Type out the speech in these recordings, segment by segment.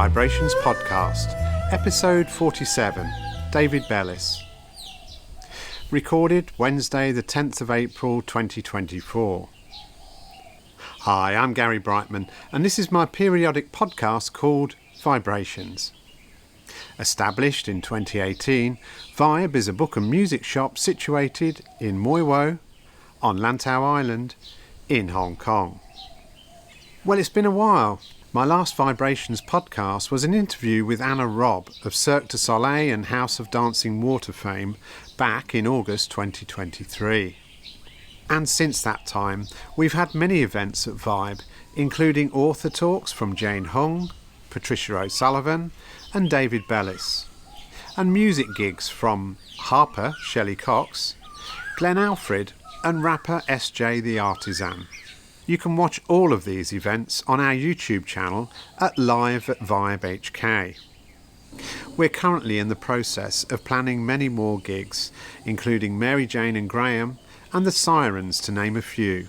VIBErations Podcast, Episode 47, David Bellis. Recorded Wednesday the 10th of April 2024. Hi, I'm Gary Brightman, and this is my periodic podcast called VIBErations. Established in 2018, Vibe is a book and music shop situated in Moi Wo, on Lantau Island, in Hong Kong. Well, it's been a while. My last VIBErations podcast was an interview with Anna Robb of Cirque du Soleil and House of Dancing Water fame back in August 2023. And since that time, we've had many events at Vibe, including author talks from Jane Hung, Patricia O'Sullivan and David Bellis, and music gigs from harper Shelley Cox, Glenn Alfred and rapper SJ the Artisan. You can watch all of these events on our YouTube channel at VIBEHK. We're currently in the process of planning many more gigs, including Mary Jane and Graham and the Sirens, to name a few.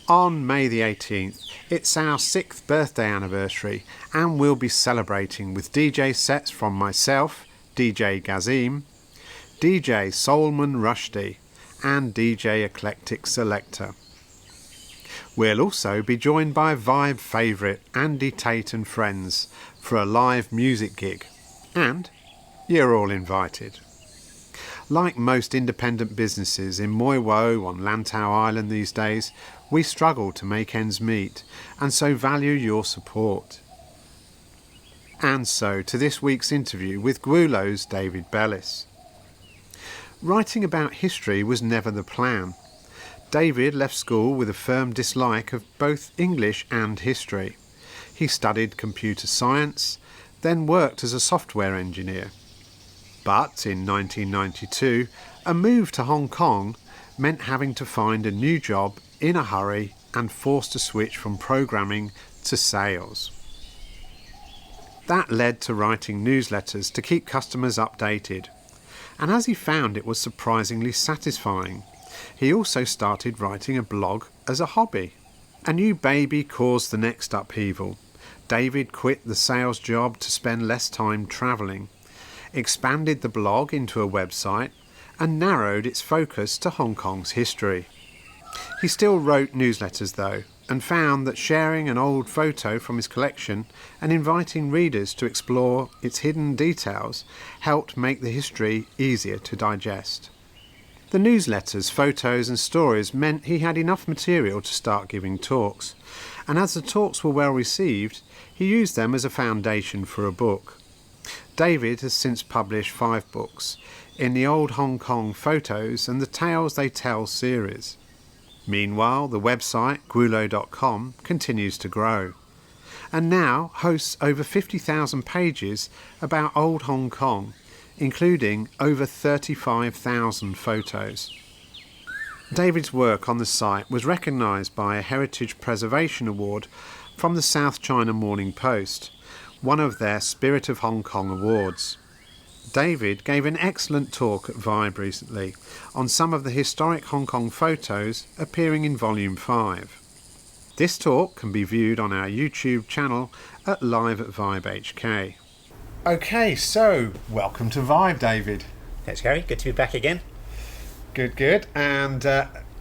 On May the 18th, it's our 6th birthday anniversary, and we'll be celebrating with DJ sets from myself, DJ Gazim, DJ Solomon Rushdie, and DJ Eclectic Selector. We'll also be joined by Vibe favourite Andy Tate and friends for a live music gig, and you're all invited. Like most independent businesses in Moi Wo on Lantau Island these days, we struggle to make ends meet, and so value your support. And so to this week's interview with Gwulo's David Bellis. Writing about history was never the plan. David left school with a firm dislike of both English and history. He studied computer science, then worked as a software engineer. But in 1992, a move to Hong Kong meant having to find a new job in a hurry and forced to switch from programming to sales. That led to writing newsletters to keep customers updated, and as he found it was surprisingly satisfying, he also started writing a blog as a hobby. A new baby caused the next upheaval. David quit the sales job to spend less time travelling, expanded the blog into a website, and narrowed its focus to Hong Kong's history. He still wrote newsletters though, and found that sharing an old photo from his collection and inviting readers to explore its hidden details helped make the history easier to digest. The newsletters, photos and stories meant he had enough material to start giving talks, and as the talks were well received, he used them as a foundation for a book. David has since published 5 books in the Old Hong Kong Photos and the Tales They Tell series. Meanwhile, the website gwulo.com continues to grow, and now hosts over 50,000 pages about Old Hong Kong, including over 35,000 photos. David's work on the site was recognised by a Heritage Preservation Award from the South China Morning Post, one of their Spirit of Hong Kong awards. David gave an excellent talk at Vibe recently on some of the historic Hong Kong photos appearing in Volume 5. This talk can be viewed on our YouTube channel at VIBEHK. Okay, so welcome to Vibe, David. Thanks, Gary. Good to be back again. Good. And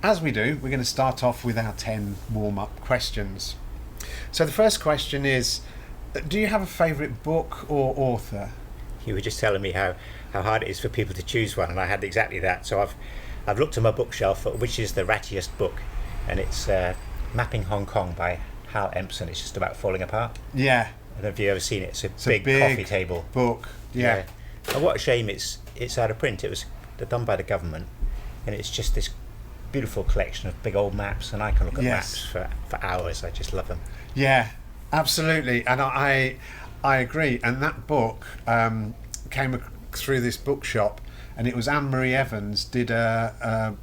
as we do, we're going to start off with our 10 warm-up questions. So the first question is, do you have a favourite book or author? You were just telling me how hard it is for people to choose one, and I had exactly that. So I've looked at my bookshelf for which is the rattiest book, and it's Mapping Hong Kong by Hal Empson. It's just about falling apart. Yeah. I don't know if you've ever seen it. It's a big coffee table book. Yeah. And what a shame it's out of print. It was done by the government, and it's just this beautiful collection of big old maps, and I can look at maps for hours. I just love them. Yeah, absolutely. And I agree. And that book came through this bookshop, and it was Anne-Marie Evans did a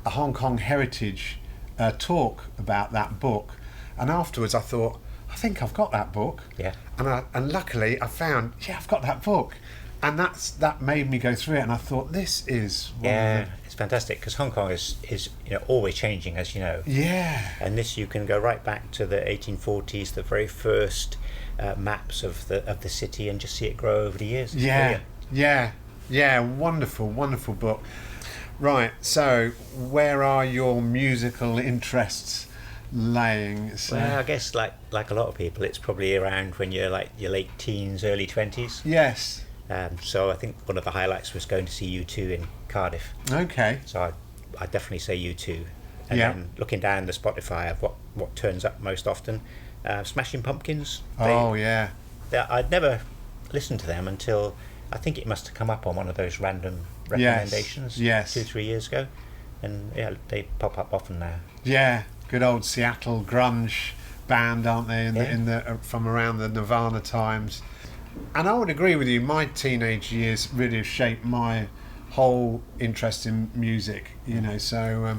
Hong Kong heritage talk about that book, and afterwards I thought, I think I've got that book. Yeah. And luckily I found, I've got that book. And that made me go through it, and I thought, this is It's fantastic, because Hong Kong is always changing, as you know. Yeah. And this, you can go right back to the 1840s, the very first maps of the city, and just see it grow over the years. It's brilliant. Yeah. Wonderful book. Right. So, where are your musical interests laying? So, Well, I guess like a lot of people, it's probably around when you're like your late teens, early 20s. yes. So I think one of the highlights was going to see U2 in Cardiff. Okay. So I definitely say U2. And Yeah. then looking down the Spotify of what turns up most often, Smashing Pumpkins. Yeah. I'd never listened to them until I think it must have come up on one of those random recommendations Yes. 2-3 years ago. And they pop up often now. Yeah. Good old Seattle grunge band, aren't they? In the from around the Nirvana times. And I would agree with you. My teenage years really have shaped my whole interest in music. So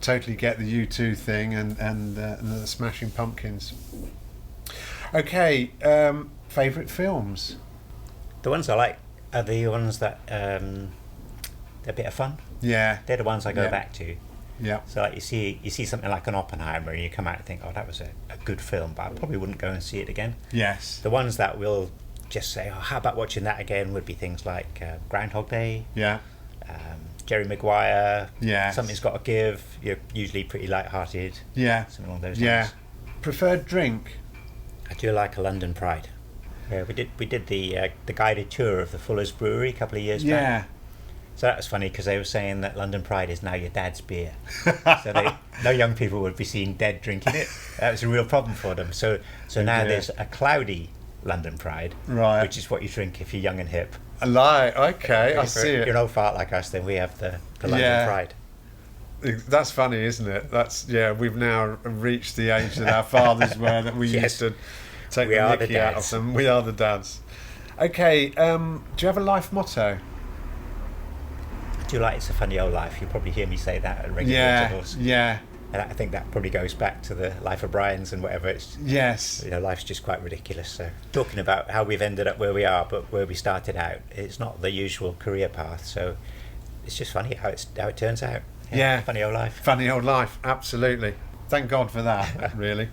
totally get the U2 thing and the Smashing Pumpkins. Okay, favourite films? The ones I like are the ones that they're a bit of fun. Yeah. They're the ones I go back to. Yeah. So like you see something like an Oppenheimer, and you come out and think, oh, that was a good film, but I probably wouldn't go and see it again. Yes. The ones that will just say, oh, how about watching that again, would be things like Groundhog Day, Yeah. Jerry Maguire, Yes. Something's Got to Give. You're usually pretty light-hearted. Yeah. Something along those Yeah. lines. Preferred drink? I do like a London Pride. Yeah, we did the guided tour of the Fuller's Brewery a couple of years back. Yeah. So that was funny, because they were saying that London Pride is now your dad's beer. So no young people would be seen dead drinking it. That was a real problem for them. So now there's a cloudy London Pride, Right. which is what you drink if you're young and hip. Okay, I If see you're it. an old fart like us, then we have the London Yeah. Pride. That's funny, isn't it? We've now reached the age that our fathers were, that we Yes. used to take We the are the mickey out of dads. them. We are the dads. Okay, do you have a life motto? I do like It's a Funny Old Life. You'll probably hear me say that at regular intervals. Yeah, And I think that probably goes back to the Life of Brian's and whatever. It's, yes, life's just quite ridiculous. So talking about how we've ended up where we are, but where we started out, it's not the usual career path. So it's just funny how it turns out. Yeah. Funny old life. funny old life, absolutely. Thank God for that, really.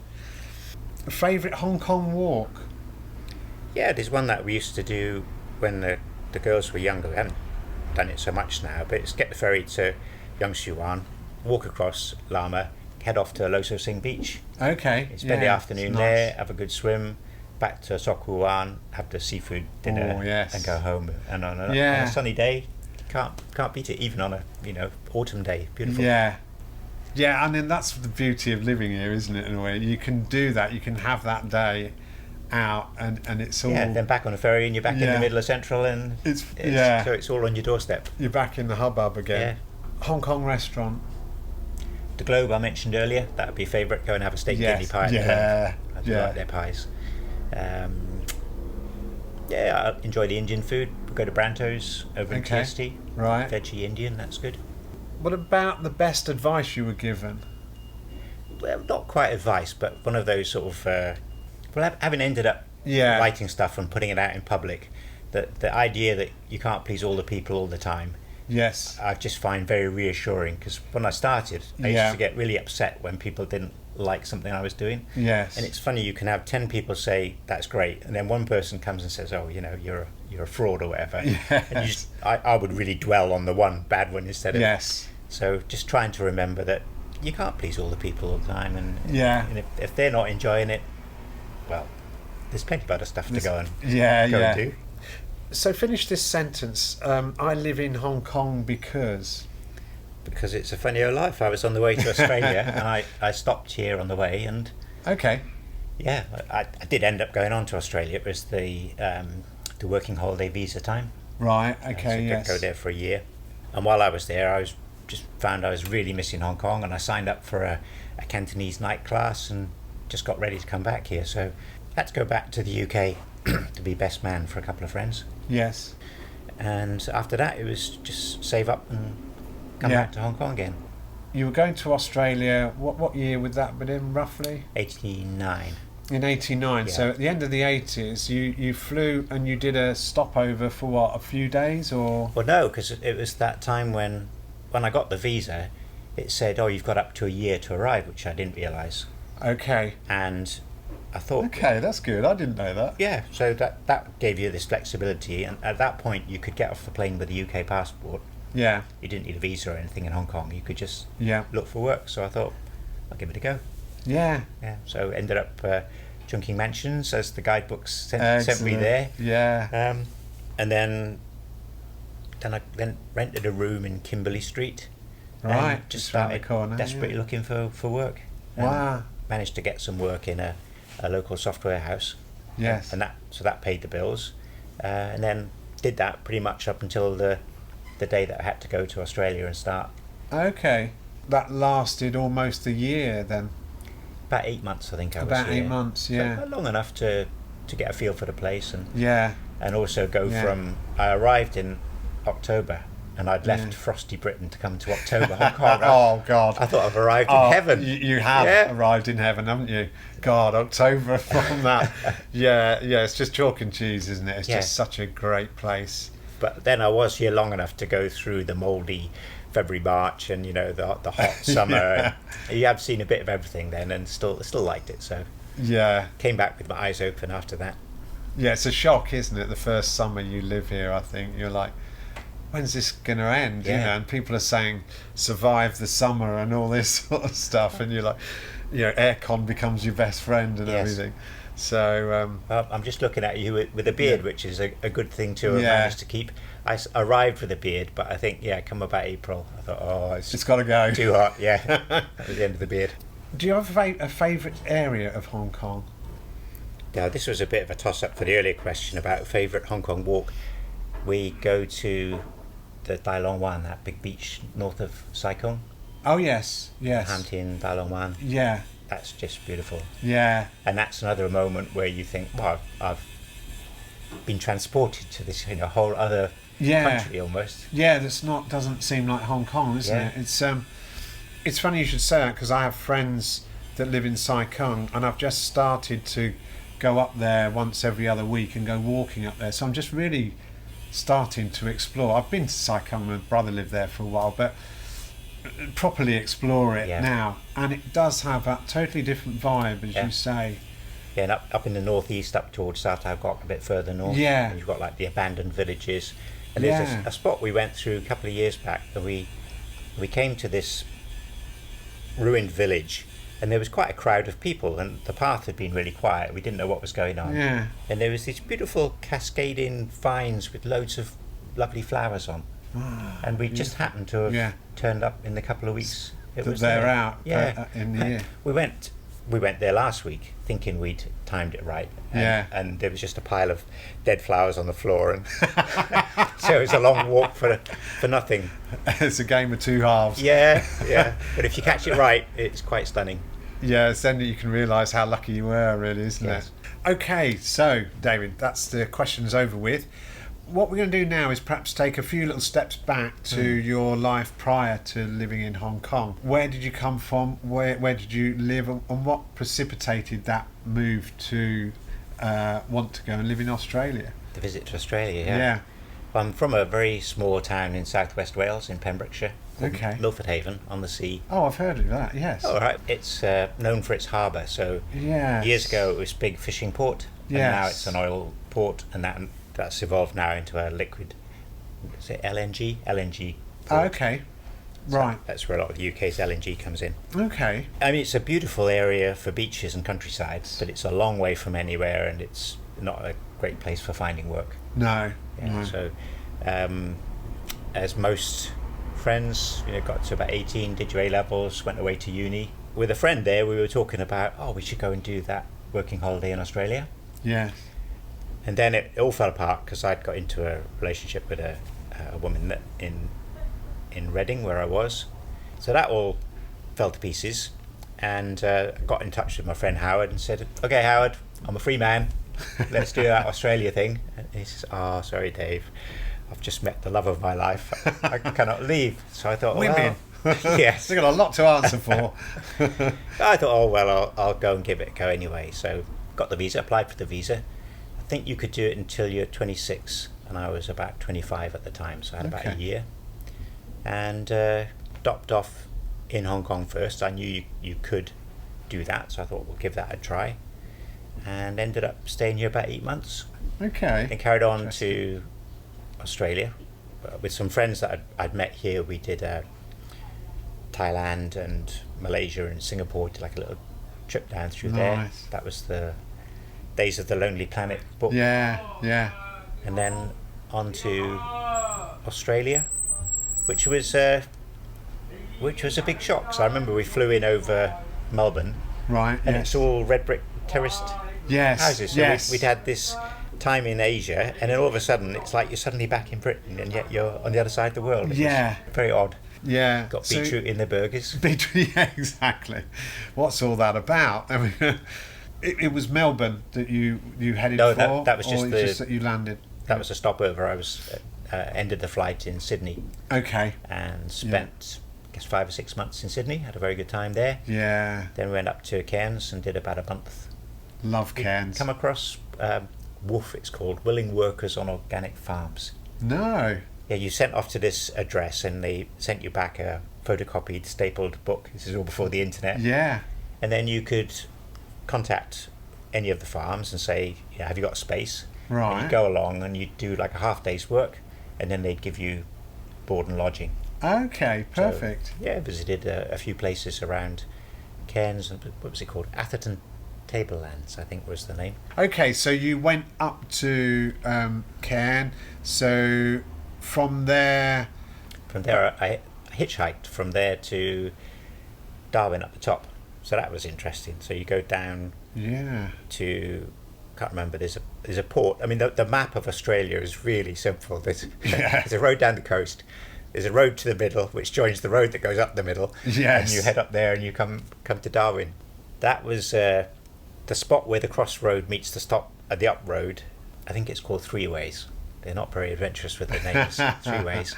Favourite Hong Kong walk? Yeah, there's one that we used to do when the girls were younger. We haven't done it so much now, but it's get the ferry to Yung Shue Wan, walk across Lama, head off to Lo So Sing Beach. Okay. Spend the afternoon it's there, nice. have a good swim, back to Sok Wu Wan, have the seafood dinner, Oh, yes. and go home. And on a Yeah. sunny day, can't beat it. Even on a autumn day, beautiful. Yeah. Yeah, and then that's the beauty of living here, isn't it, in a way? You can do that, you can have that day out, and it's all... Yeah, then back on the ferry, and you're back in Yeah. the middle of Central, and yeah. so it's all on your doorstep. You're back in the hubbub again. Hong Kong restaurant. The Globe I mentioned earlier, that would be a favourite. Go and have a steak Yes. kidney pie. At the Globe. I do like their pies. I enjoy the Indian food. We go to Branto's over in Okay. TST. Right. Veggie Indian, that's good. What about the best advice you were given? Well, not quite advice, but one of those sort of having ended up Yeah. writing stuff and putting it out in public, the idea that you can't please all the people all the time, Yes. I just find very reassuring, because when I started, I Yeah. used to get really upset when people didn't like something I was doing. Yes. And it's funny, you can have 10 people say that's great, and then one person comes and says, oh, you're a fraud or whatever. Yes. And I would really dwell on the one bad one instead of... Yes. So just trying to remember that you can't please all the people all the time, and Yeah. if they're not enjoying it, well, there's plenty of other stuff to go and do. So finish this sentence. I live in Hong Kong because Because it's a funny old life. I was on the way to Australia, and I stopped here on the way, and okay. yeah, I did end up going on to Australia. It was the working holiday visa time. Right. So Okay. I Yes. could go there for a year. And while I was there, I found I was really missing Hong Kong, and I signed up for a Cantonese night class and just got ready to come back here. So I had to go back to the UK to be best man for a couple of friends. Yes. And after that, it was just save up and come Yeah. back to Hong Kong again. You were going to Australia. What year would that have been in, roughly? 89. In 89, Yeah. so at the end of the 80s, you flew and you did a stopover for what, a few days, or? Well, no, because it was that time when I got the visa, it said, "Oh, you've got up to a year to arrive," which I didn't realise. Okay. And I thought, Okay, that's good. I didn't know that. yeah, so that gave you this flexibility, and at that point you could get off the plane with a UK passport. Yeah. You didn't need a visa or anything in Hong Kong. You could just Yeah. look for work. So I thought, I'll give it a go. Yeah. Yeah. So ended up Chungking Mansions, as the guidebooks sent me there. Yeah. And then I rented a room in Kimberley Street. Right. And just round the started corner, desperately yeah. looking for work. And Wow. managed to get some work in a local software house. Yes. And that paid the bills. And then did that pretty much up until the day that I had to go to Australia and start. Okay. That lasted almost a year then. About 8 months, I think I was About here. 8 months, So yeah. long enough to get a feel for the place Yeah. and also go Yeah. from. I arrived in October and I'd left Yeah. frosty Britain to come to October, Hong Kong. Oh, God. I thought I've arrived in Oh, heaven. You have Yeah. arrived in heaven, haven't you? God, October from that. Yeah, it's just chalk and cheese, isn't it? It's Yeah. just such a great place. But then I was here long enough to go through the mouldy February, March, and the hot summer. Yeah. And you have seen a bit of everything then, and still liked it. So Yeah. came back with my eyes open after that. Yeah, it's a shock, isn't it? The first summer you live here, I think you're like, when's this going to end? You Yeah. know, and people are saying survive the summer and all this sort of stuff, and you're like, aircon becomes your best friend and Yes. everything. So I'm just looking at you with a beard, which is a good thing to have Yeah. managed to keep. I arrived with a beard, but I think, come about April, I thought, oh, it's got to go. too hot. Yeah, that was the end of the beard. Do you have a favourite area of Hong Kong? Now, this was a bit of a toss-up for the earlier question about favourite Hong Kong walk. We go to the Tai Long Wan, that big beach north of Sai Kung, Oh yes, Ham Tin, Tai Long Wan. yeah, That's just beautiful. yeah, And that's another moment where you think, well, I've been transported to this whole other yeah. country almost. Yeah, doesn't seem like Hong Kong, isn't Yeah. it? It's funny you should say that, because I have friends that live in Sai Kung, and I've just started to go up there once every other week and go walking up there. So I'm just really starting to explore. I've been to Sai Kung, my brother lived there for a while, but properly explore it Yeah. now, and it does have that totally different vibe, as Yeah. you say. Yeah, and up in the northeast, up towards South Gok, a bit further north. Yeah. And you've got like the abandoned villages. And there's Yeah. a spot we went through a couple of years back, and we came to this ruined village, and there was quite a crowd of people, and the path had been really quiet. We didn't know what was going on. Yeah. And there was these beautiful cascading vines with loads of lovely flowers on. And we just happened to have Yeah. turned up in the couple of weeks it That was they're there. out Yeah. in the year. We went there last week thinking we'd timed it right. And, Yeah. and there was just a pile of dead flowers on the floor, and so it was a long walk for nothing. It's a game of two halves. Yeah. But if you catch it right, it's quite stunning. Yeah, it's then that you can realise how lucky you were, really, isn't Yes. it? Okay, so, David, that's the questions over with. What we're going to do now is perhaps take a few little steps back to your life prior to living in Hong Kong. Where did you come from? Where did you live? And what precipitated that move to want to go and live in Australia? The visit to Australia, yeah. Yeah. I'm from a very small town in southwest Wales, in Pembrokeshire, called Okay. Milford Haven, on the sea. Oh, I've heard of that, yes. All right. It's known for its harbour. So Yes. years ago it was a big fishing port, and Yes. now it's an oil port, and that's evolved now into a liquid. Is it LNG? LNG. Oh, port. okay. So Right. that's where a lot of the UK's LNG comes in. Okay. I mean, it's a beautiful area for beaches and countryside, but it's a long way from anywhere, and it's not a great place for finding work. No. Yeah, no. So, as most friends, got to about 18, did your A levels, went away to uni. With a friend there, we were talking about, we should go and do that working holiday in Australia. Yes. And then it all fell apart because I'd got into a relationship with a woman in Reading, where I was. So that all fell to pieces, and got in touch with my friend Howard and said, "Okay, Howard, I'm a free man. Let's do that Australia thing." And he says, "Oh, sorry, Dave. I've just met the love of my life. I cannot leave." So I thought, Women. Yes. They've got a lot to answer for. I thought, oh well, I'll go and give it a go anyway. So got the visa, applied for the visa. I think you could do it until you're 26, and I was about 25 at the time, so I had about a year. And stopped off in Hong Kong first. I knew you could do that, so I thought we'll give that a try. And ended up staying here about 8 months. Okay. And carried on to Australia with some friends that I'd met here. We did Thailand and Malaysia and Singapore. Did like a little trip down through there. That was the Days of the Lonely Planet book. Yeah. And then on to Australia, which was a big shock. So I remember we flew in over Melbourne. Right. And it's all red brick terraced houses. So we'd had this time in Asia, and then all of a sudden it's like you're suddenly back in Britain, and yet you're on the other side of the world. It was very odd. Yeah. Got beetroot in the burgers. Yeah, exactly. What's all that about? I mean, it was Melbourne that you headed for? No, that was just just that you landed? That was a stopover. I was ended the flight in Sydney. Okay. And spent, I guess, 5 or 6 months in Sydney. Had a very good time there. Yeah. Then we went up to Cairns and did about a month. Love Cairns. Come across WWOOF, it's called, Willing Workers on Organic Farms. No. Yeah, you sent off to this address and they sent you back a photocopied, stapled book. This is all before the internet. Yeah. And then you could contact any of the farms and say, yeah, have you got space? Right. And you go along and you do like a half day's work, and then they'd give you board and lodging. Okay, perfect. So, yeah, visited a few places around Cairns, and what was it called? Atherton Tablelands, I think was the name. Okay, so you went up to Cairn. So from there... From there, I hitchhiked from there to Darwin up the top. So that was interesting. So you go down to... can't remember, there's a port. I mean, the map of Australia is really simple. There's a road down the coast. There's a road to the middle, which joins the road that goes up the middle. Yes. And you head up there and you come to Darwin. That was the spot where the crossroad meets the up road. I think it's called Three Ways. They're not very adventurous with their names. Three Ways.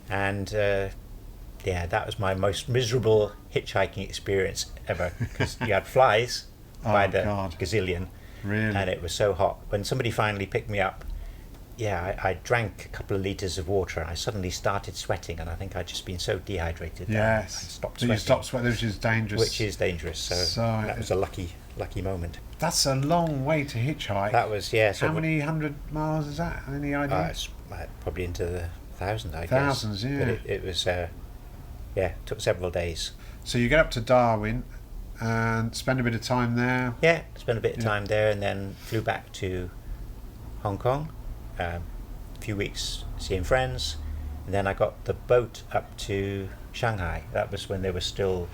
And that was my most miserable hitchhiking experience ever, because you had flies by the gazillion. Really? And it was so hot. When somebody finally picked me up, I drank a couple of litres of water and I suddenly started sweating, and I think I'd just been so dehydrated that I stopped sweating. You stopped sweating, which is dangerous. Which is dangerous, so that was a lucky moment. That's a long way to hitchhike. That was, So how many 100 miles is that? Any idea? It's probably into the thousands, I guess. Thousands, yeah. But it was, took several days. So you get up to Darwin and spend a bit of time there. Yeah, spent a bit of time there, and then flew back to Hong Kong. A few weeks seeing friends, and then I got the boat up to Shanghai. That was when there were still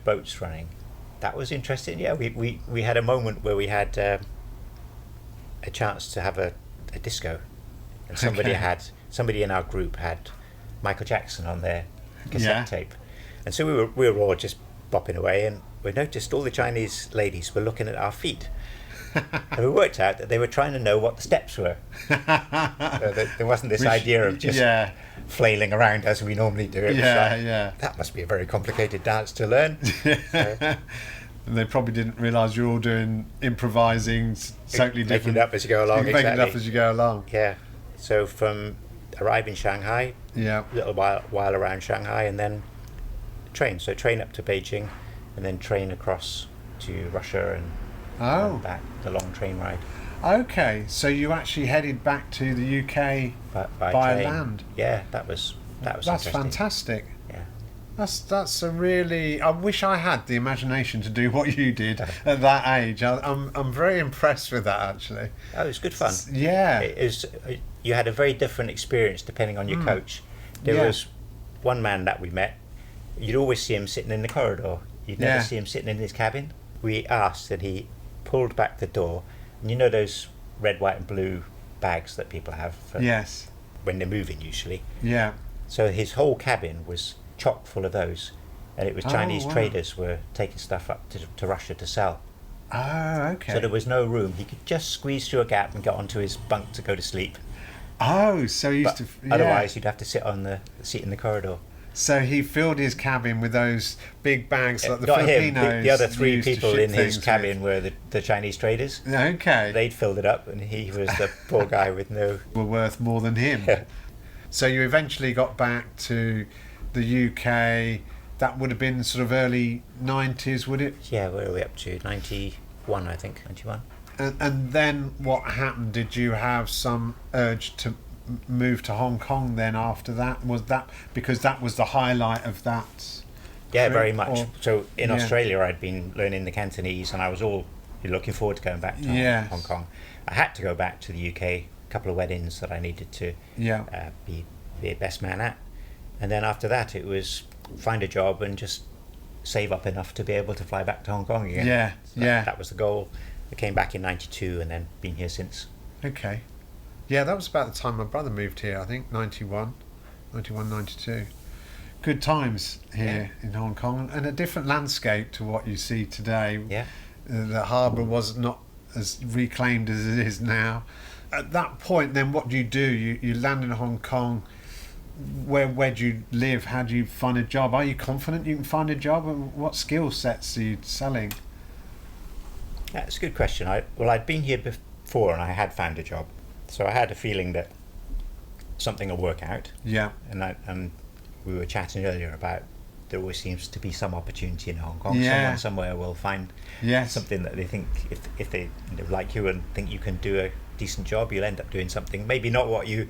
boats running. That was interesting. Yeah, we had a moment where we had a chance to have a disco, and somebody in our group had Michael Jackson on their cassette tape, and so we were all just bopping away, and we noticed all the Chinese ladies were looking at our feet. And we worked out that they were trying to know what the steps were. So there wasn't this idea of just flailing around as we normally do. It was that must be a very complicated dance to learn. And they probably didn't realise you're all doing improvising, totally different. Making it up as you go along. Making it up as you go along. Yeah. So from arriving in Shanghai, a little while around Shanghai, and then train. So train up to Beijing, and then train across to Russia and back, the long train ride. Okay, so you actually headed back to the UK by land. Yeah, that was that's fantastic. Yeah, that's a really. I wish I had the imagination to do what you did at that age. I'm very impressed with that, actually. Oh, it was good fun. Yeah, it was. You had a very different experience depending on your coach. There was one man that we met. You'd always see him sitting in the corridor. You'd never see him sitting in his cabin. We asked, and he pulled back the door, and you know those red, white and blue bags that people have when they're moving usually. Yeah. So his whole cabin was chock full of those, and it was Chinese traders were taking stuff up to Russia to sell. Oh, okay. So there was no room. He could just squeeze through a gap and get onto his bunk to go to sleep. Oh, so he used to... Otherwise you'd have to sit on the seat in the corridor. So he filled his cabin with those big bags like the Not Filipinos. him. The other three used to people ship in his things cabin with. were the Chinese traders. Okay. They'd filled it up, and he was the poor guy with no. Were worth more than him. So you eventually got back to the UK. That would have been sort of early 90s, would it? Yeah, where are we up to? 91, I think. 91. And then what happened? Did you have some urge to move to Hong Kong then after that? Was that because that was the highlight of that? Yeah, trip, very much. or- So in Yeah. Australia, I'd been learning the Cantonese, and I was all looking forward to going back to Yes. Hong Kong. I had to go back to the UK. A couple of weddings that I needed to Yeah. be the best man at, and then after that, it was find a job and just save up enough to be able to fly back to Hong Kong again. Yeah, So yeah. That was the goal. I came back in '92 and then been here since. Okay. Yeah, that was about the time my brother moved here, I think, 91, 92. Good times here in Hong Kong, and a different landscape to what you see today. Yeah. The harbour was not as reclaimed as it is now. At that point, then, what do? You land in Hong Kong. Where do you live? How do you find a job? Are you confident you can find a job? And what skill sets are you selling? That's a good question. I'd been here before and I had found a job, so I had a feeling that something will work out. Yeah. And we were chatting earlier about there always seems to be some opportunity in Hong Kong. Yeah. Someone somewhere will find Yes. something that they think if they like you and think you can do a decent job, you'll end up doing something maybe not what you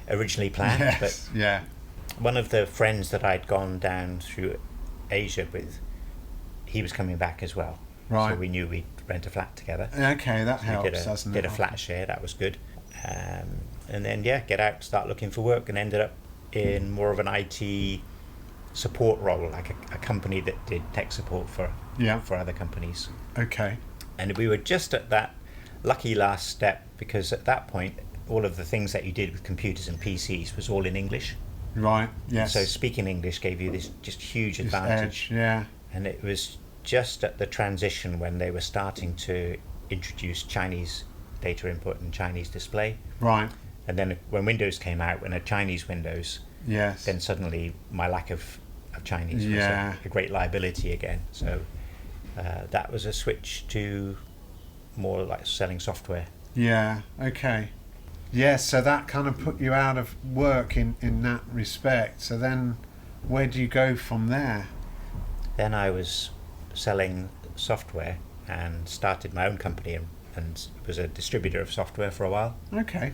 originally planned. Yes. But Yeah. one of the friends that I'd gone down through Asia with, he was coming back as well. Right. So we knew we'd rent a flat together. Okay, that We helps, doesn't did it? a flat share, that was good. And then, get out, start looking for work, and ended up in more of an IT support role, like a company that did tech support for Yeah. other companies. Okay. And we were just at that lucky last step, because at that point, all of the things that you did with computers and PCs was all in English. Right. Yes. So speaking English gave you this just huge This advantage. edge, yeah. And it was just at the transition when they were starting to introduce Chinese data input and Chinese display. Right. And then when Windows came out, when a Chinese Windows, Yes. then suddenly my lack of Chinese Yeah. was a great liability again. So that was a switch to more like selling software. Yeah. Okay. Yes. So that kind of put you out of work in that respect. So then, where do you go from there? Then I was selling software and started my own company and was a distributor of software for a while, Okay.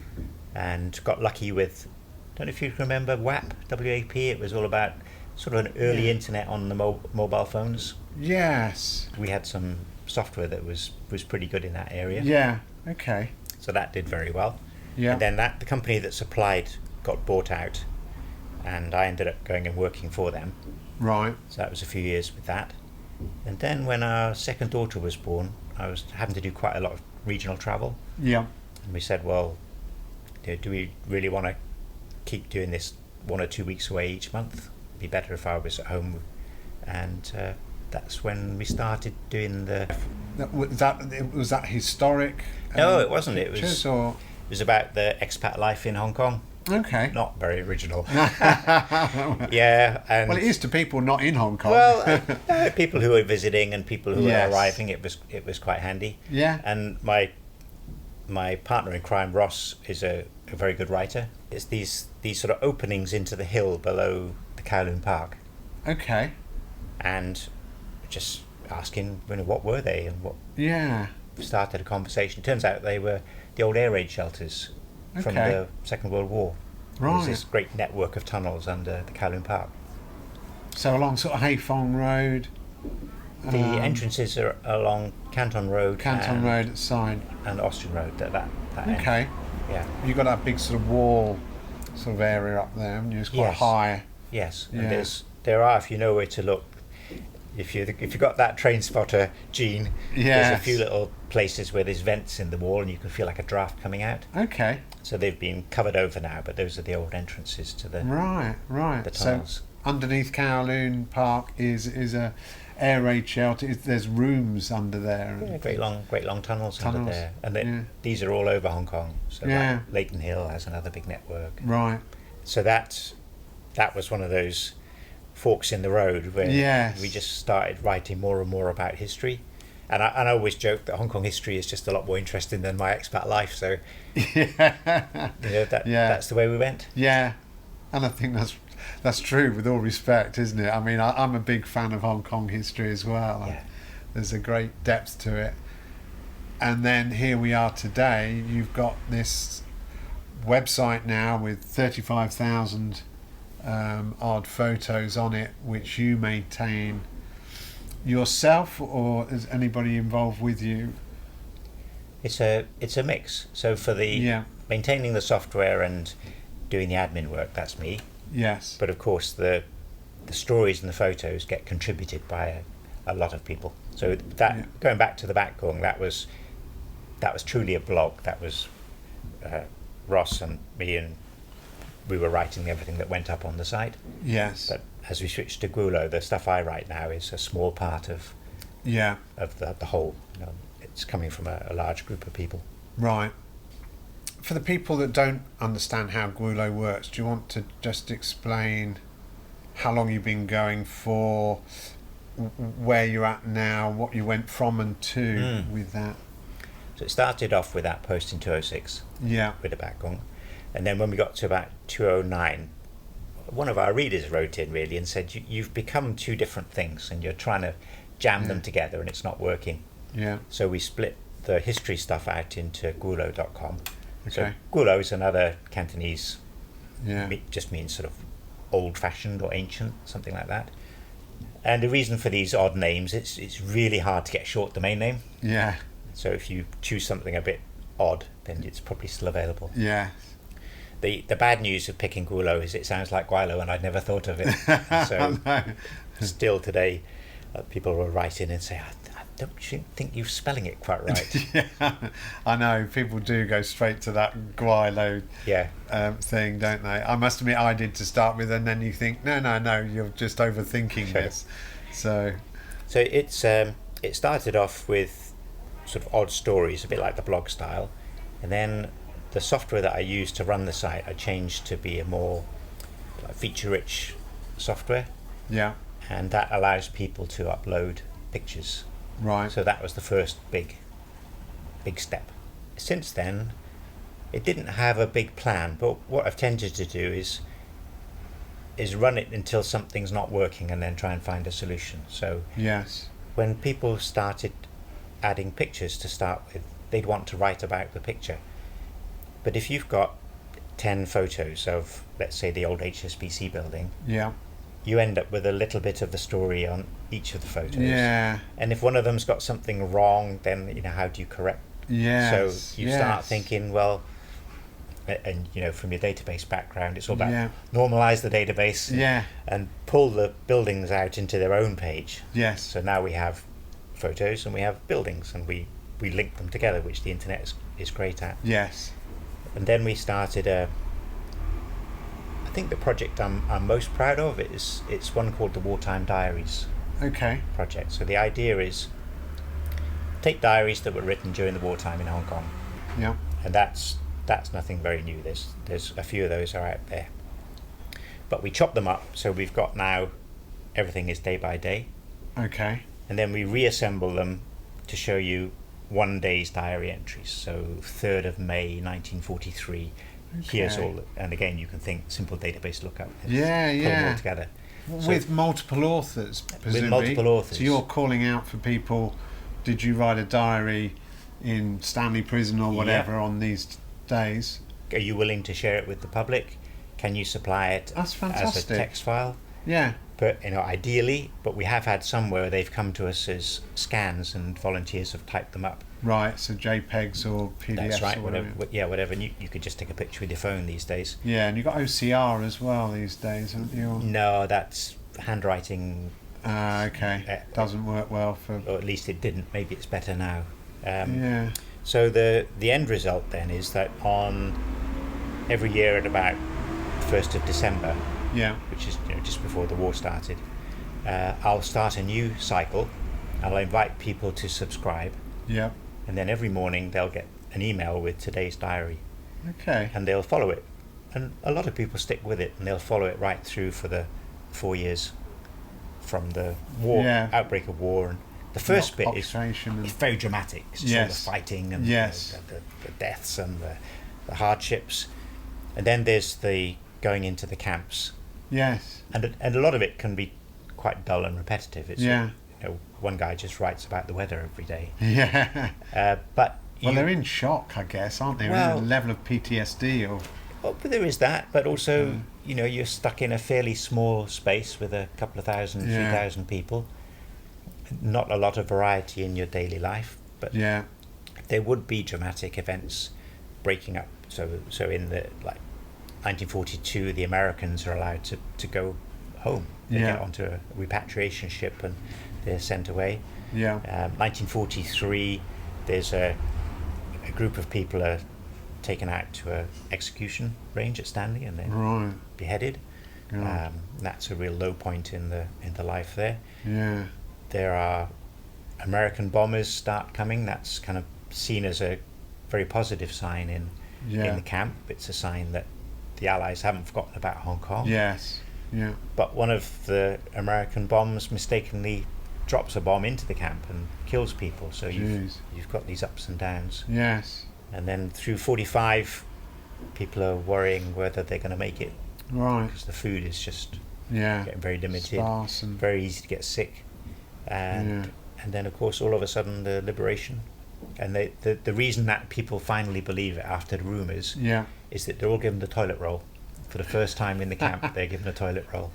and got lucky with, don't know if you can remember WAP, W-A-P. It was all about sort of an early Yeah. internet on the mobile phones. Yes. We had some software that was pretty good in that area. Yeah. Okay. So that did very well. Yeah. And then the company that supplied got bought out, and I ended up going and working for them. Right. So that was a few years with that. And then when our second daughter was born, I was having to do quite a lot of regional travel. Yeah. And we said, well, do we really want to keep doing this 1 or 2 weeks away each month? It'd be better if I was at home. And that's when we started doing the... Was that historic? No, it wasn't. It pictures, was or about the expat life in Hong Kong. okay. Not very original. Yeah, and Well, it is to people not in Hong Kong. well, people who are visiting and people who Yes. are arriving. It was quite handy. Yeah. And my partner in crime, Ross, is a very good writer. It's these sort of openings into the hill below the Kowloon Park, Okay. and just asking, what were they, and what Yeah. started a conversation. Turns out they were the old air raid shelters from Okay. the Second World War. There was Right. this great network of tunnels under the Kowloon Park. So along sort of Hayfong Road. The entrances are along Canton Road, Canton Road at the side. and Austin Road. That end. Okay. Yeah. You've got that big sort of wall sort of area up there, haven't you? It's quite Yes. high. Yes. Yeah. And there are, if you know where to look. If you've got that train spotter gene, there's a Yes. few little places where there's vents in the wall and you can feel like a draft coming out. Okay. So they've been covered over now, but those are the old entrances to the Right. the So tunnels. underneath Kowloon Park is a air raid shelter. There's rooms under there. Yeah, great long tunnels under Tunnels, there, and yeah. these are all over Hong Kong. So Yeah. like Leighton Hill has another big network. Right. So that was one of those forks in the road where Yes. we just started writing more and more about history. And I always joke that Hong Kong history is just a lot more interesting than my expat life. So Yeah. that's the way we went. Yeah, and I think that's true with all respect, isn't it? I mean, I'm a big fan of Hong Kong history as well. Yeah. There's a great depth to it. And then here we are today. You've got this website now with 35,000 odd photos on it, which you maintain yourself, or is anybody involved with you? It's a mix. So for the maintaining the software and doing the admin work, that's me. Yes. But of course the stories and the photos get contributed by a lot of people. So that going back to the Backgong, that was truly a blog. That was Ross and me, and we were writing everything that went up on the site. Yes. But as we switched to Gulo, the stuff I write now is a small part of the whole. You know, it's coming from a large group of people. Right. For the people that don't understand how Gulo works, do you want to just explain how long you've been going for, where you're at now, what you went from and to with that? So it started off with that post in 206 with the Backgong, and then when we got to about 209, one of our readers wrote in really and said, you've become two different things and you're trying to jam them together and it's not working. Yeah. So we split the history stuff out into gulo.com. Okay. So Gulo is another Cantonese, Yeah. it just means sort of old-fashioned or ancient, something like that. And the reason for these odd names, it's really hard to get a short domain name. Yeah. So if you choose something a bit odd, then it's probably still available. Yeah. The bad news of picking Gulo is it sounds like Guilo, and I'd never thought of it. So still today, people will write in and say, I don't think you're spelling it quite right. Yeah, I know. People do go straight to that Guilo thing, don't they? I must admit I did to start with, and then you think, no, you're just overthinking this. So it's it started off with sort of odd stories, a bit like the blog style, and then the software that I used to run the site I changed to be a more feature-rich software. Yeah. And that allows people to upload pictures. Right. So that was the first big step. Since then, it didn't have a big plan, but what I've tended to do is run it until something's not working and then try and find a solution. So yes, when people started adding pictures to start with, they'd want to write about the picture. But if you've got 10 photos of, let's say, the old HSBC building, you end up with a little bit of the story on each of the photos. Yeah. And if one of them's got something wrong, then how do you correct? Yes. So you start thinking, well, and from your database background, it's all about normalize the database and pull the buildings out into their own page. Yes. So now we have photos and we have buildings, and we link them together, which the internet is great at. Yes. And then we started I think the project I'm most proud of it's one called the Wartime Diaries. Okay. Project. So the idea is take diaries that were written during the wartime in Hong Kong. Yeah. And that's nothing very new. There's a few of those are out there. But we chop them up, so we've got now everything is day by day. Okay. And then we reassemble them to show you one day's diary entries. So 3rd of May 1943. Okay. Here's all, and again you can think simple database lookup. Pull them all together. With multiple authors, presumably. With multiple authors. So you're calling out for people, did you write a diary in Stanley Prison or whatever on these days? Are you willing to share it with the public? Can you supply it as a text file? Yeah. But ideally, but we have had some where they've come to us as scans and volunteers have typed them up. Right, so JPEGs or PDFs. That's right, or whatever. Whatever. And you could just take a picture with your phone these days. Yeah, and you've got OCR as well these days, haven't you? No, that's handwriting. Okay. Doesn't work well for. Or at least it didn't. Maybe it's better now. Yeah. So the end result then is that on every year at about 1st of December, which is just before the war started, I'll start a new cycle. I'll invite people to subscribe. Yeah. And then every morning they'll get an email with today's diary. Okay. And they'll follow it. And a lot of people stick with it, and they'll follow it right through for the 4 years. from the war outbreak of war, and the first bit is very dramatic. It's all the fighting and the deaths and the hardships, and then there's the going into the camps. Yes, and a lot of it can be quite dull and repetitive. It's one guy just writes about the weather every day. But they're in shock, I guess, aren't they? Well, in a level of PTSD or. Well, but there is that, but also you're stuck in a fairly small space with a couple of thousand, 3,000 people. Not a lot of variety in your daily life, but there would be dramatic events breaking up. So in the 1942, the Americans are allowed to go home. They get onto a repatriation ship and they're sent away. 1943, there's a group of people are taken out to a execution range at Stanley and they're beheaded. That's a real low point in the life there. There are American bombers start coming. That's kind of seen as a very positive sign in the camp. It's a sign that the Allies haven't forgotten about Hong Kong. But one of the American bombs mistakenly drops a bomb into the camp and kills people. So you've got these ups and downs. And then through 45, people are worrying whether they're going to make it. Because the food is just getting very limited, very easy to get sick. And then, of course, all of a sudden, the liberation. And the reason that people finally believe it after the rumours is that they're all given the toilet roll. For the first time in the camp, they're given a toilet roll.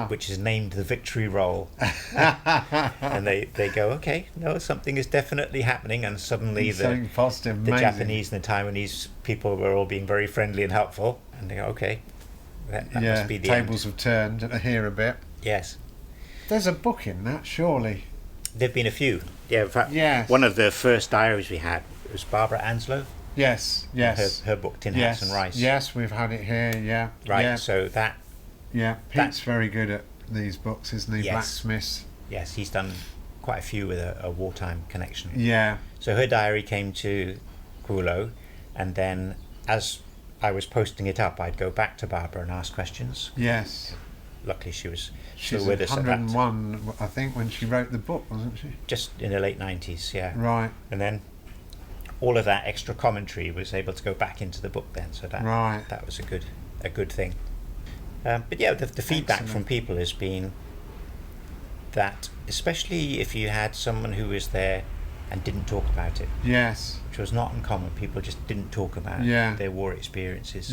Which is named the Victory Roll. And they go, okay, no, something is definitely happening. And suddenly the Japanese and the Taiwanese people were all being very friendly and helpful. And they go, okay, that must be the tables end. have turned here a bit. Yes. There's a book in that, surely. There've been a few. In fact, one of the first diaries we had was Barbara Anslow. Yes. Her book, Tin Hats and Rice. Yes, we've had it here, so that... Pete's very good at these books, isn't he? Blacksmiths. Yes, he's done quite a few with a wartime connection. So her diary came to Kulo, and then as I was posting it up, I'd go back to Barbara and ask questions. Luckily she was still with us at that. She's 101, I think, when she wrote the book, wasn't she? Just in the late 90s, Right. And then all of that extra commentary was able to go back into the book then, so that was a good thing. But the feedback from people has been that, especially if you had someone who was there and didn't talk about it, which was not uncommon, people just didn't talk about their war experiences.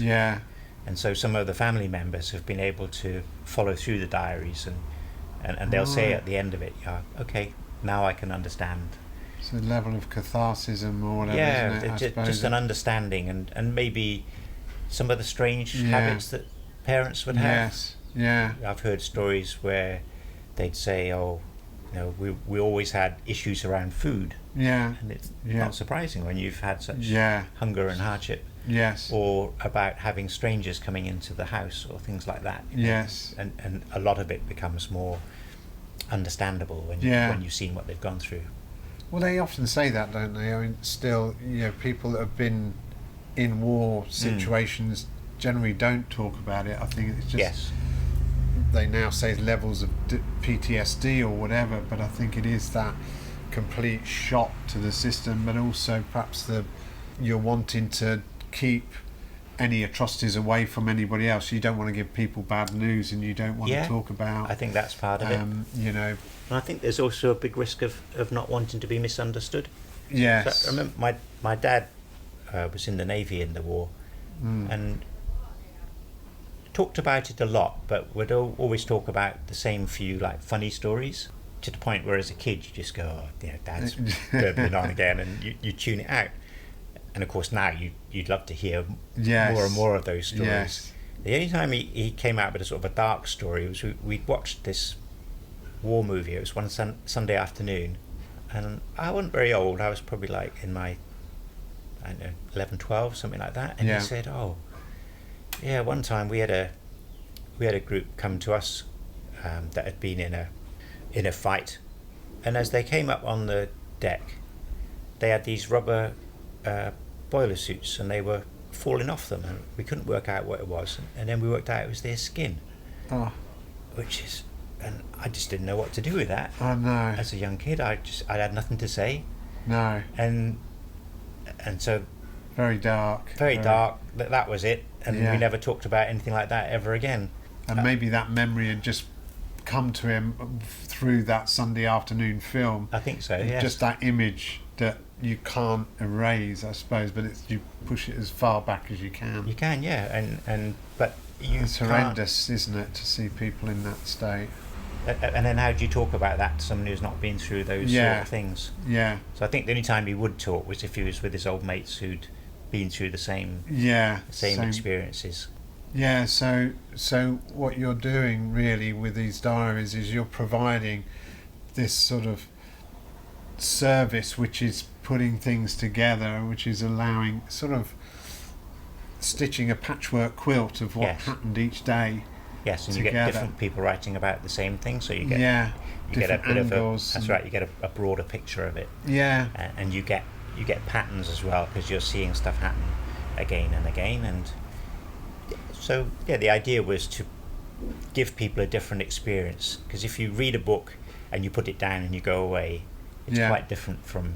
And so some of the family members have been able to follow through the diaries and they'll say at the end of it, okay, now I can understand. It's a level of catharsism or whatever, isn't it? Just an understanding and maybe some of the strange habits that parents would have. I've heard stories where they'd say, we always had issues around food. And it's not surprising when you've had such hunger and hardship. Or about having strangers coming into the house or things like that. And a lot of it becomes more understandable when you've seen what they've gone through. Well, they often say that, don't they? I mean, still, people that have been in war situations generally don't talk about it. I think it's just they now say levels of PTSD or whatever, but I think it is that complete shock to the system, but also perhaps you're wanting to keep any atrocities away from anybody else. You don't want to give people bad news, and you don't want to talk about. I think that's part of it. And I think there's also a big risk of not wanting to be misunderstood. So I remember my dad was in the Navy in the war, and talked about it a lot, but would always talk about the same few funny stories, to the point where as a kid you just go, Dad's burbling on again, and you tune it out. And of course now you'd love to hear more and more of those stories. The only time he came out with a sort of a dark story was we'd watched this war movie. It was one Sunday afternoon, and I wasn't very old. I was probably in my 11, 12, something like that. And he said, one time we had a group come to us that had been in a fight, and as they came up on the deck, they had these rubber boiler suits, and they were falling off them, and we couldn't work out what it was, and then we worked out it was their skin, which is and I just didn't know what to do with that. I know. As a young kid, I had nothing to say, No. and so Very dark. very dark. That was it, and Yeah. we never talked about anything like that ever again. And maybe that memory had just come to him through that Sunday afternoon film. I think so. Yeah. Just that image that you can't erase, I suppose, but you push it as far back as you can. You can, yeah, and but It's can't- horrendous, isn't it, to see people in that state? And then how do you talk about that to someone who's not been through those sort of things? Yeah. So I think the only time he would talk was if he was with his old mates who'd been through the same Same experiences. Yeah, so what you're doing really with these diaries is you're providing this sort of service which is putting things together, which is allowing sort of stitching a patchwork quilt of what Yes. happened each day. Yes, and you Together. get different people writing about the same thing, so you get you get a different bit angles. of a, that's right, you get a broader picture of it, Yeah, and you get patterns as well because you're seeing stuff happen again and again, and so yeah, the idea was to give people a different experience, because if you read a book and you put it down and you go away, it's Yeah. quite different from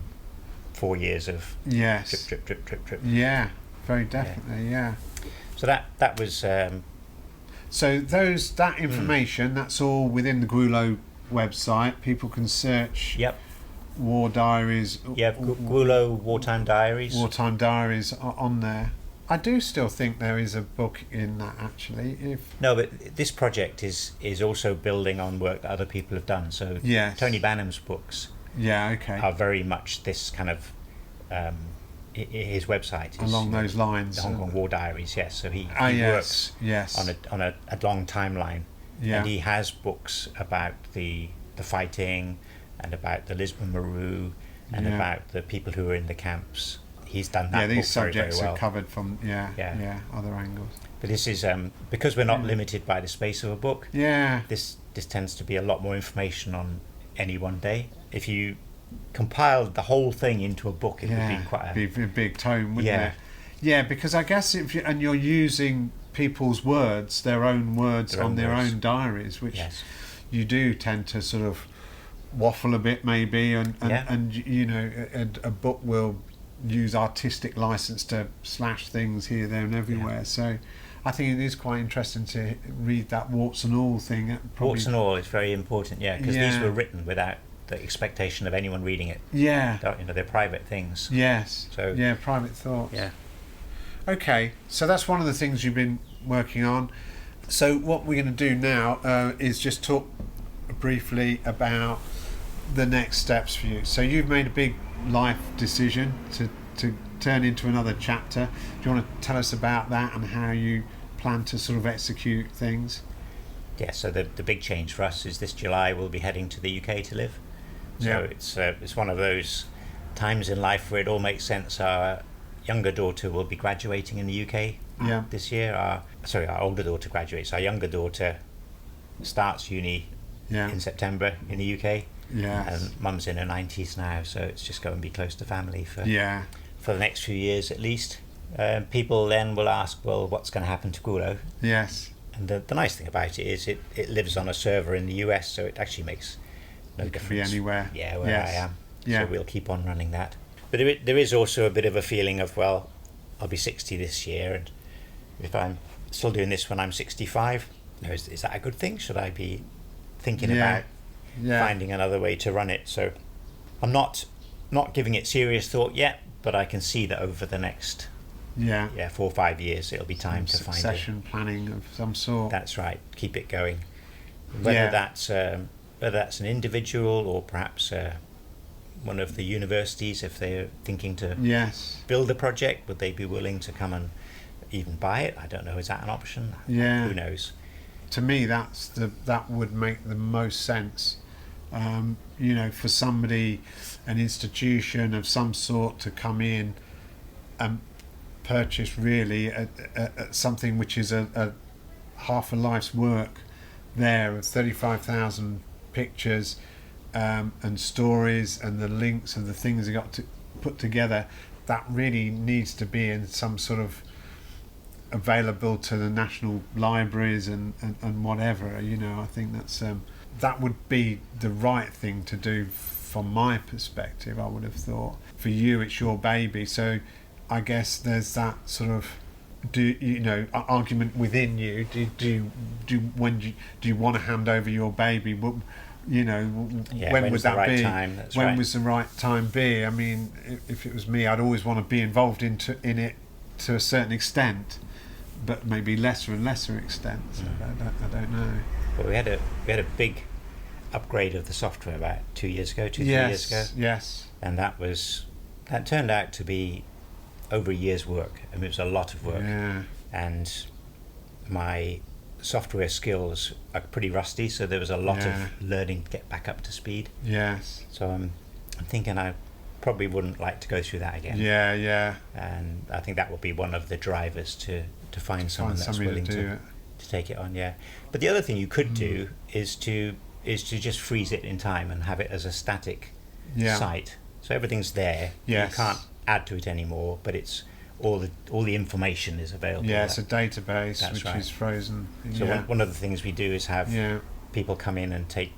4 years of yes. drip. Yeah, very definitely, yeah. So that was So that information, that's all within the Gulo website. People can search yep. War Diaries, Yeah, Gulo Wartime Diaries. Wartime Diaries on there. I do still think there is a book in that, actually. No, but this project is also building on work that other people have done. So Yes. Tony Bannum's books Yeah, okay. are very much this kind of his website is Along those lines. the Hong Kong War Diaries. Yes, so he yes, works yes. on a long timeline, Yeah. and he has books about the fighting and about the Lisbon Maru and Yeah. about the people who were in the camps. He's done that. Yeah, these book very, subjects very well. are covered from other angles. But this is because we're not Yeah. limited by the space of a book. Yeah, This tends to be a lot more information on any one day. If you compiled the whole thing into a book, it would be quite be a big tome, wouldn't Yeah. it? Yeah, because I guess you're using people's words, their own words Their on own their words. own diaries, which yes, you do tend to sort of waffle a bit, maybe, and you know, a book will use artistic license to slash things here, there, and everywhere. So I think it is quite interesting to read that warts and all thing. warts and all is very important. Yeah, because these Yeah. were written without the expectation of anyone reading it. Yeah. You know, they're private things. Yes. So Yeah, private thoughts. yeah. Okay, so that's one of the things you've been working on. So what we're going to do now is just talk briefly about the next steps for you. So you've made a big life decision to turn into another chapter. Do you want to tell us about that and how you plan to sort of execute things? Yeah, so the big change for us is this July we'll be heading to the UK to live. So it's one of those times in life where it all makes sense. Our younger daughter will be graduating in the UK this year. Our older daughter graduates. Our younger daughter starts uni in September in the UK. Yeah. And mum's in her 90s now, so it's just going to be close to family for the next few years at least. People then will ask, well, what's going to happen to Gulo? Yes. And the nice thing about it is it lives on a server in the US, so it actually makes no difference. Be anywhere. Yeah, where I am. Yeah. So we'll keep on running that. But there is also a bit of a feeling of, well, I'll be 60 this year, and if I'm still doing this when I'm 65, you know, is that a good thing? Should I be thinking about finding another way to run it? So I'm not giving it serious thought yet, but I can see that over the next 4 or 5 years it'll be time to find succession planning of some sort. That's right. Keep it going. Whether that's an individual or perhaps one of the universities, if they're thinking to build a project, would they be willing to come and even buy it? I don't know. Is that an option? Yeah. Who knows? To me, that would make the most sense. You know, for somebody, an institution of some sort, to come in and purchase really something which is a half a life's work there of 35,000 pictures and stories and the links and the things they got to put together. That really needs to be in some sort of available to the national libraries and whatever. You know, I think that's that would be the right thing to do from my perspective, I would have thought. For you, it's your baby, so I guess there's that sort of argument within you. Do you want to hand over your baby? When would that right be? Time? When was the right time be? I mean, if it was me, I'd always want to be involved in it to a certain extent, but maybe lesser and lesser extents. I don't know. But we had a big upgrade of the software about 2 years ago, 3 years ago. Yes. And that turned out to be over a year's work. I mean, it was a lot of work. Yeah. And my software skills are pretty rusty, so there was a lot of learning to get back up to speed. Yes. So I'm thinking I probably wouldn't like to go through that again. Yeah. And I think that would be one of the drivers to find someone that's willing to take it on. Yeah. But the other thing you could do is to just freeze it in time and have it as a static site. So everything's there. Yes. You can't add to it anymore, but it's all the information is available. Yeah, it's a database which right. is frozen. So one of the things we do is have people come in and take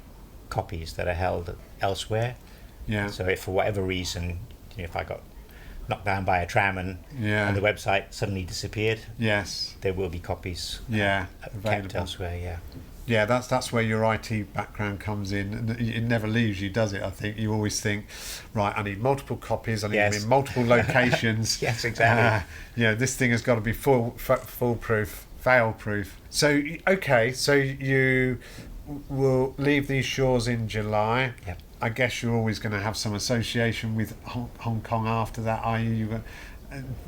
copies that are held elsewhere. Yeah. So if for whatever reason, if I got knocked down by a tram and the website suddenly disappeared, there will be copies kept elsewhere. Yeah, that's where your IT background comes in, and it never leaves you, does it? I think you always think, right, I need multiple copies, I need them in multiple locations. Yes, exactly. This thing has got to be foolproof, fail-proof. So, okay, so you will leave these shores in July. Yep. I guess you're always going to have some association with Hong Kong after that, i.e.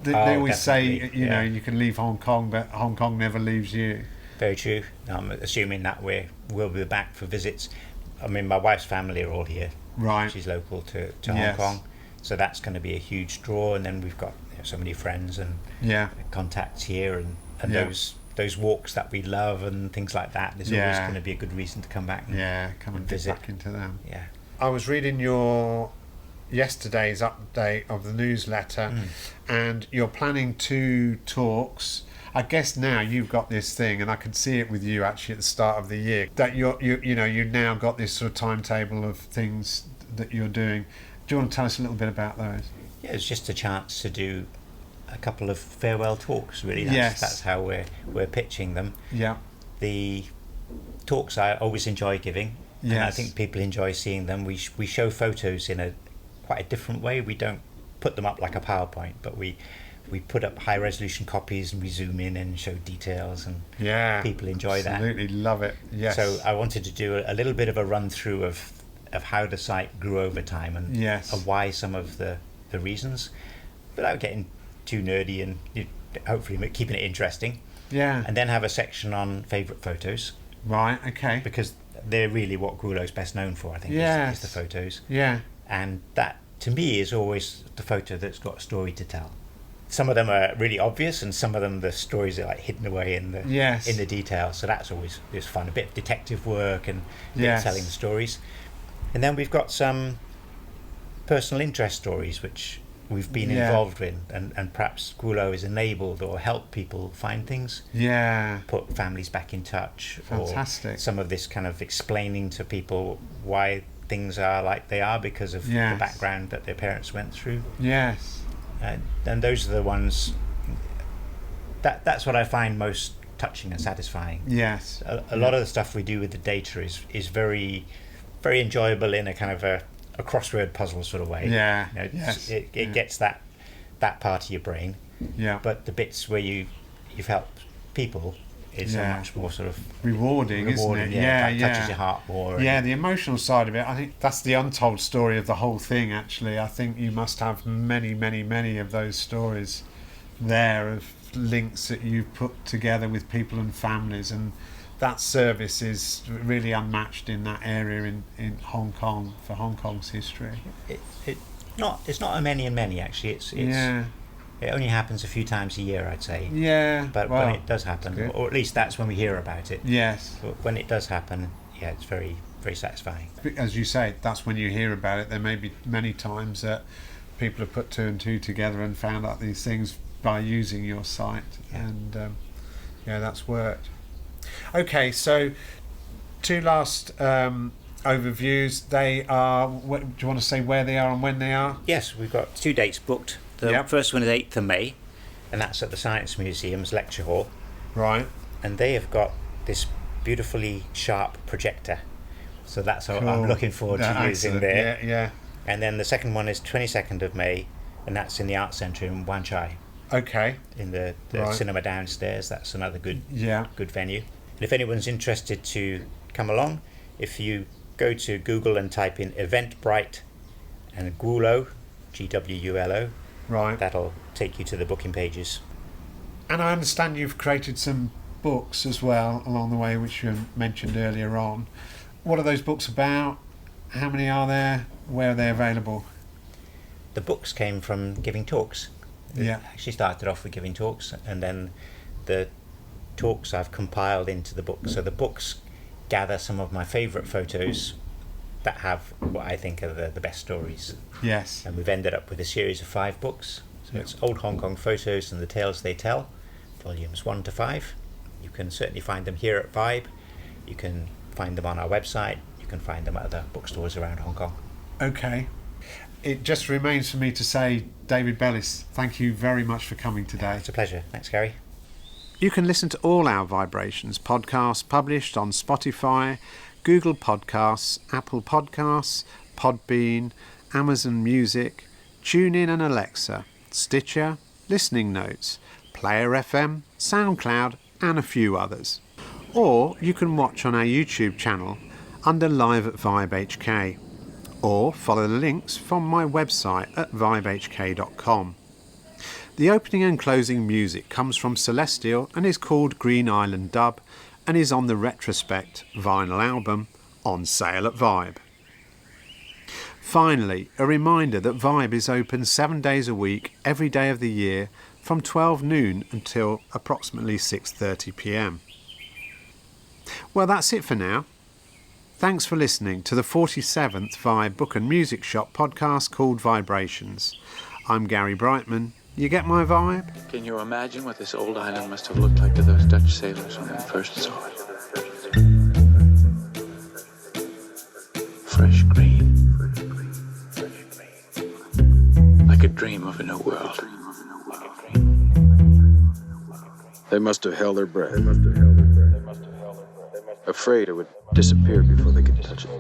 They always say, you can leave Hong Kong, but Hong Kong never leaves you. Very true. I'm assuming that we'll be back for visits. I mean, my wife's family are all here. Right. She's local to Hong Kong, so that's going to be a huge draw. And then we've got so many friends and contacts here, and those walks that we love and things like that. There's always going to be a good reason to come back. Come and visit. Back into them. Yeah. I was reading yesterday's update of the newsletter, and you're planning 2 talks. I guess now you've got this thing, and I can see it with you actually at the start of the year, that you now got this sort of timetable of things that you're doing. Do you want to tell us a little bit about those? Yeah, it's just a chance to do a couple of farewell talks, really. That's how we're pitching them. Yeah. The talks I always enjoy giving, and I think people enjoy seeing them. We show photos in quite a different way. We don't put them up like a PowerPoint, but we put up high resolution copies and we zoom in and show details, and people enjoy that. Absolutely love it. Yes. So I wanted to do a little bit of a run through of how the site grew over time and why some of the reasons, without getting too nerdy, and hopefully keeping it interesting. Yeah. And then have a section on favourite photos. Right. Okay. Because they're really what Gulo's best known for, I think. Is the photos. Yeah. And that to me is always the photo that's got a story to tell. Some of them are really obvious, and some of them the stories are like hidden away in the details. So that's always fun. A bit of detective work and telling the stories. And then we've got some personal interest stories which we've been involved in, and perhaps Gulo has enabled or helped people find things. Yeah. Put families back in touch. Fantastic. Or some of this kind of explaining to people why things are like they are because of the background that their parents went through. Yes. And those are the ones that's what I find most touching and satisfying. Yes. A lot of the stuff we do with the data is very, very enjoyable in a kind of a crossword puzzle sort of way. Yeah. It gets that part of your brain. Yeah. But the bits where you've helped people is so much more sort of rewarding, isn't it? Touches your heart more. Yeah, the emotional side of it, I think that's the untold story of the whole thing, actually. I think you must have many, many, many of those stories there of links that you've put together with people and families, and that service is really unmatched in that area in Hong Kong for Hong Kong's history. It's not a many and many, actually. It only happens a few times a year, I'd say. Yeah. But when it does happen, or at least that's when we hear about it. Yes. But when it does happen, it's very, very satisfying. As you say, that's when you hear about it. There may be many times that people have put 2 and 2 together and found out these things by using your site. Yeah. And that's worked. Okay, so two last overviews. They are. Do you want to say where they are and when they are? Yes, we've got 2 dates booked. The first one is 8th of May, and that's at the Science Museum's lecture hall. Right. And they have got this beautifully sharp projector. So that's what I'm looking forward to using there. Yeah. And then the second one is 22nd of May, and that's in the Art Centre in Wan Chai. Okay. In the cinema downstairs. That's another good venue. And if anyone's interested to come along, if you go to Google and type in Eventbrite and Gwulo, Gwulo, that'll take you to the booking pages. And I understand you've created some books as well along the way, which you mentioned earlier on. What are those books about? How many are there? Where are they available? The books came from giving talks. Yeah. I actually started off with giving talks, and then the talks I've compiled into the book. So the books gather some of my favourite photos that have what I think are the best stories. Yes. And we've ended up with a series of 5 books. So it's Old Hong Kong Photos and the Tales They Tell, volumes 1 to 5. You can certainly find them here at Vibe. You can find them on our website. You can find them at other bookstores around Hong Kong. Okay. It just remains for me to say, David Bellis, thank you very much for coming today. It's a pleasure. Thanks, Gary. You can listen to all our VIBErations podcasts published on Spotify, Google Podcasts, Apple Podcasts, Podbean, Amazon Music, TuneIn and Alexa, Stitcher, Listening Notes, Player FM, SoundCloud and a few others. Or you can watch on our YouTube channel under Live at Vibe HK, or follow the links from my website at vibehk.com. The opening and closing music comes from Celestial and is called Green Island Dub and is on the Retrospect vinyl album on sale at Vibe. Finally, a reminder that Vibe is open 7 days a week, every day of the year, from 12 noon until approximately 6:30 p.m. Well, that's it for now. Thanks for listening to the 47th Vibe Book and Music Shop podcast called VIBErations. I'm Gary Brightman. You get my vibe? Can you imagine what this old island must have looked like to those Dutch sailors when they first saw it? Fresh green. Like a dream of a new world. They must have held their breath. Afraid it would disappear before they could touch it.